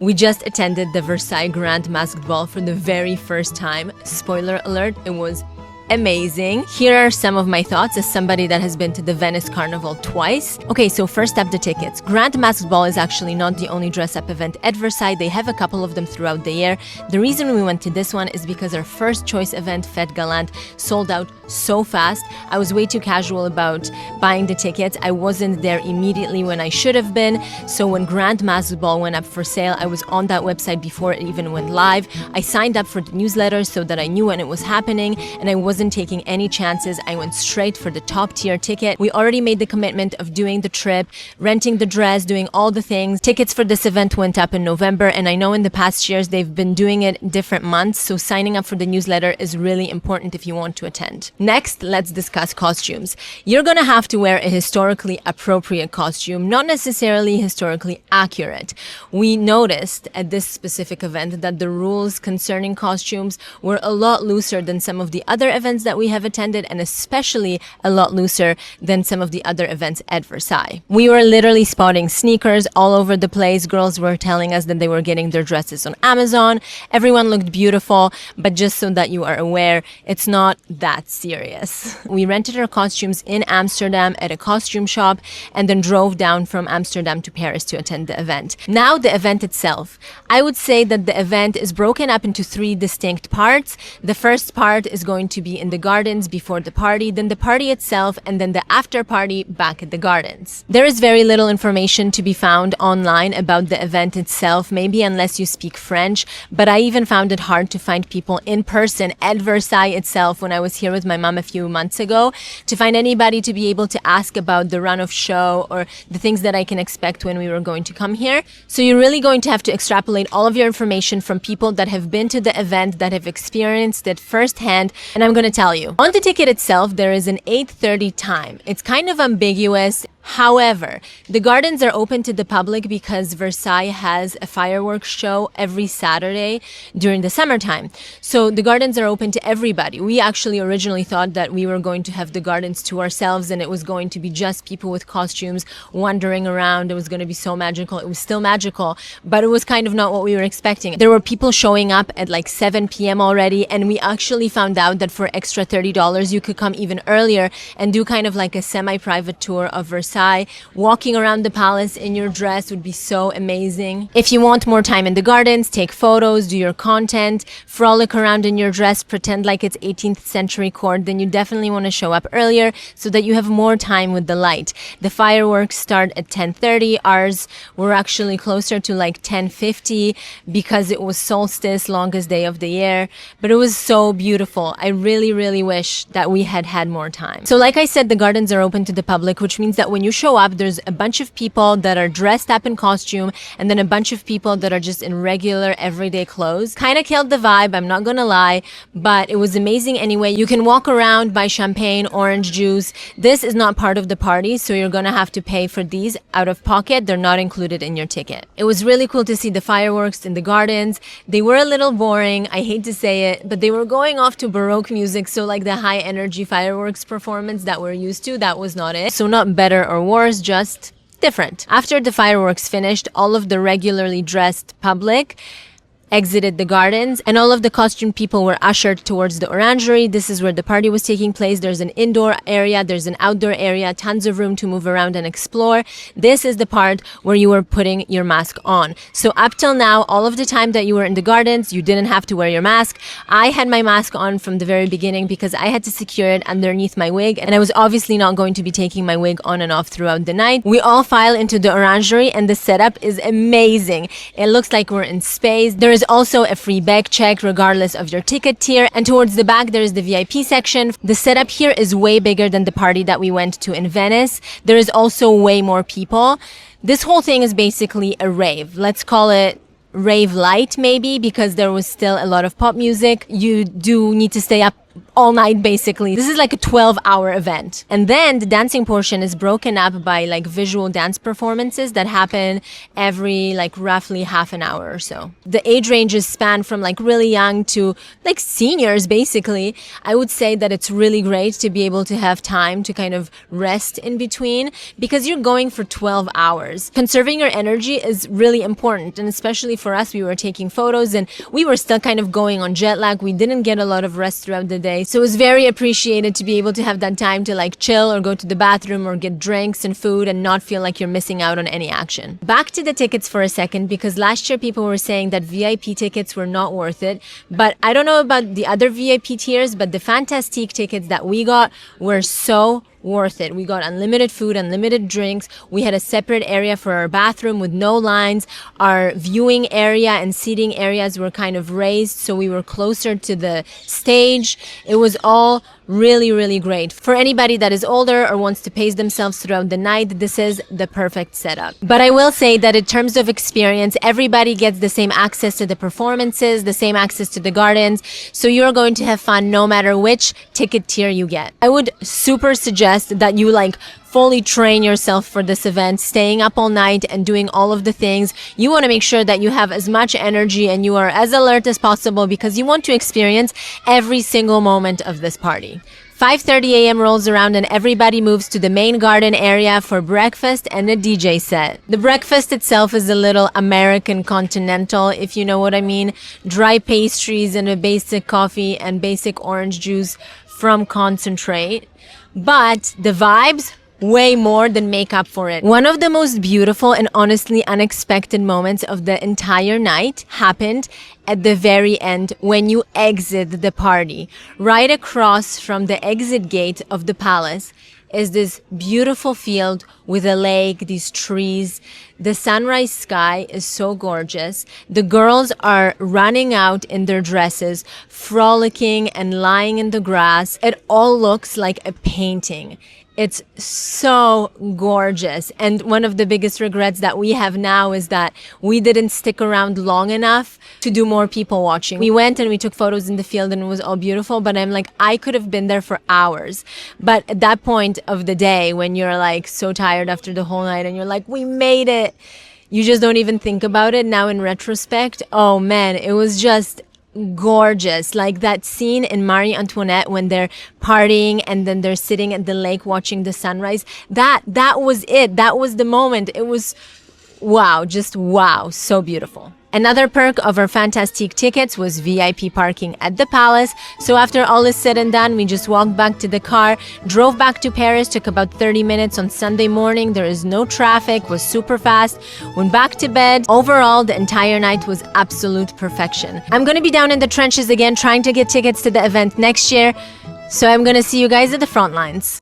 We just attended the Versailles Grand Masked Ball for the very first time. Spoiler alert, it was amazing. Here are some of my thoughts as somebody that has been to the Venice Carnival twice. Okay, so first up, the tickets. Grand Masked Ball is actually not the only dress-up event at Versailles. They have a couple of them throughout the year. The reason we went to this one is because our first choice event, Fête Galante, sold out so fast. I was way too casual about buying the tickets. I wasn't there immediately when I should have been. So when Grand Masked Ball went up for sale, I was on that website before it even went live. I signed up for the newsletter so that I knew when it was happening, and I wasn't taking any chances. I went straight for the top tier ticket. We already made the commitment of doing the trip, renting the dress, doing all the things. Tickets for this event went up in November, and I know in the past years they've been doing it in different months, so signing up for the newsletter is really important if you want to attend. Next, let's discuss costumes. You're gonna have to wear a historically appropriate costume, not necessarily historically accurate. We noticed at this specific event that the rules concerning costumes were a lot looser than some of the other events that we have attended, and especially a lot looser than some of the other events at Versailles. We were literally spotting sneakers all over the place. Girls were telling us that they were getting their dresses on Amazon. Everyone looked beautiful, but just so that you are aware, it's not that serious. We rented our costumes in Amsterdam at a costume shop and then drove down from Amsterdam to Paris to attend the event. Now, the event itself. I would say that the event is broken up into three distinct parts. The first part is going to be in the gardens before the party, then the party itself, and then the after party back at the gardens. There is very little information to be found online about the event itself, maybe unless you speak French, but I even found it hard to find people in person at Versailles itself when I was here with my mom a few months ago, to find anybody to be able to ask about the run of show or the things that I can expect when we were going to come here. So you're really going to have to extrapolate all of your information from people that have been to the event, that have experienced it firsthand, and I'm going to tell you. On the ticket itself, there is an 8:30 time. It's kind of ambiguous. However, the gardens are open to the public because Versailles has a fireworks show every Saturday during the summertime. So the gardens are open to everybody. We actually originally thought that we were going to have the gardens to ourselves and it was going to be just people with costumes wandering around. It was going to be so magical. It was still magical, but it was kind of not what we were expecting. There were people showing up at like 7 p.m. already, and we actually found out that for extra $30, you could come even earlier and do kind of like a semi-private tour of Versailles. Walking around the palace in your dress would be so amazing. If you want more time in the gardens, take photos, do your content, frolic around in your dress, pretend like it's 18th century court, then you definitely want to show up earlier so that you have more time with the light. The fireworks start at 10:30. Ours were actually closer to like 10:50 because it was solstice, longest day of the year, but it was so beautiful. I really, really wish that we had had more time. So like I said, the gardens are open to the public, which means that when you show up, there's a bunch of people that are dressed up in costume and then a bunch of people that are just in regular everyday clothes. Kind of killed the vibe, I'm not gonna lie, but it was amazing anyway. You can walk around, buy champagne, orange juice. This is not part of the party, so you're gonna have to pay for these out of pocket. They're not included in your ticket. It was really cool to see the fireworks in the gardens. They were a little boring, I hate to say it, but they were going off to Baroque music, so like the high energy fireworks performance that we're used to, that was not it. So not better or worse, just different. After the fireworks finished, all of the regularly dressed public exited the gardens and all of the costume people were ushered towards the orangery. This is where the party was taking place. There's an indoor area, there's an outdoor area, tons of room to move around and explore. This is the part where you were putting your mask on. So up till now, all of the time that you were in the gardens, you didn't have to wear your mask. I had my mask on from the very beginning because I had to secure it underneath my wig, and I was obviously not going to be taking my wig on and off throughout the night. We all file into the orangery and the setup is amazing. It looks like we're in space. There is also a free bag check regardless of your ticket tier, and towards the back there is the VIP section. The setup here is way bigger than the party that we went to in Venice. There is also way more people. This whole thing is basically a rave. Let's call it rave light maybe, because there was still a lot of pop music. You do need to stay up all night basically. This is like a 12-hour event. And then the dancing portion is broken up by like visual dance performances that happen every like roughly half an hour or so. The age ranges span from like really young to like seniors basically. I would say that it's really great to be able to have time to kind of rest in between because you're going for 12 hours. Conserving your energy is really important, and especially for us, we were taking photos and we were still kind of going on jet lag. We didn't get a lot of rest throughout the day. So it was very appreciated to be able to have that time to like chill or go to the bathroom or get drinks and food and not feel like you're missing out on any action. Back to the tickets for a second, because last year people were saying that VIP tickets were not worth it. But I don't know about the other VIP tiers, but the Fantastique tickets that we got were so worth it. We got unlimited food, unlimited drinks. We had a separate area for our bathroom with no lines. Our viewing area and seating areas were kind of raised, so we were closer to the stage. It was all really, really great. For anybody that is older or wants to pace themselves throughout the night, this is the perfect setup. But I will say that in terms of experience, everybody gets the same access to the performances, the same access to the gardens, so you're going to have fun no matter which ticket tier you get. I would super suggest that you like fully train yourself for this event, staying up all night and doing all of the things. You want to make sure that you have as much energy and you are as alert as possible because you want to experience every single moment of this party. 5:30 a.m. rolls around and everybody moves to the main garden area for breakfast and a DJ set. The breakfast itself is a little American continental, if you know what I mean. Dry pastries and a basic coffee and basic orange juice from concentrate. But the vibes, way more than make up for it. One of the most beautiful and honestly unexpected moments of the entire night happened at the very end when you exit the party. Right across from the exit gate of the palace is this beautiful field with a lake, these trees. The sunrise sky is so gorgeous. The girls are running out in their dresses, frolicking and lying in the grass. It all looks like a painting. It's so gorgeous. And one of the biggest regrets that we have now is that we didn't stick around long enough to do more people watching. We went and we took photos in the field and it was all beautiful, but I'm like, I could have been there for hours. But at that point of the day, when you're like so tired after the whole night and you're like, we made it, you just don't even think about it. Now in retrospect, oh man, it was just gorgeous. Like that scene in Marie Antoinette when they're partying and then they're sitting at the lake watching the sunrise. That was it. That was the moment. It was wow, just wow, so beautiful. Another perk of our Fantastique tickets was VIP parking at the palace. So after all is said and done, we just walked back to the car, drove back to Paris, took about 30 minutes on Sunday morning. There is no traffic, was super fast, went back to bed. Overall, the entire night was absolute perfection. I'm gonna be down in the trenches again, trying to get tickets to the event next year. So I'm gonna see you guys at the front lines.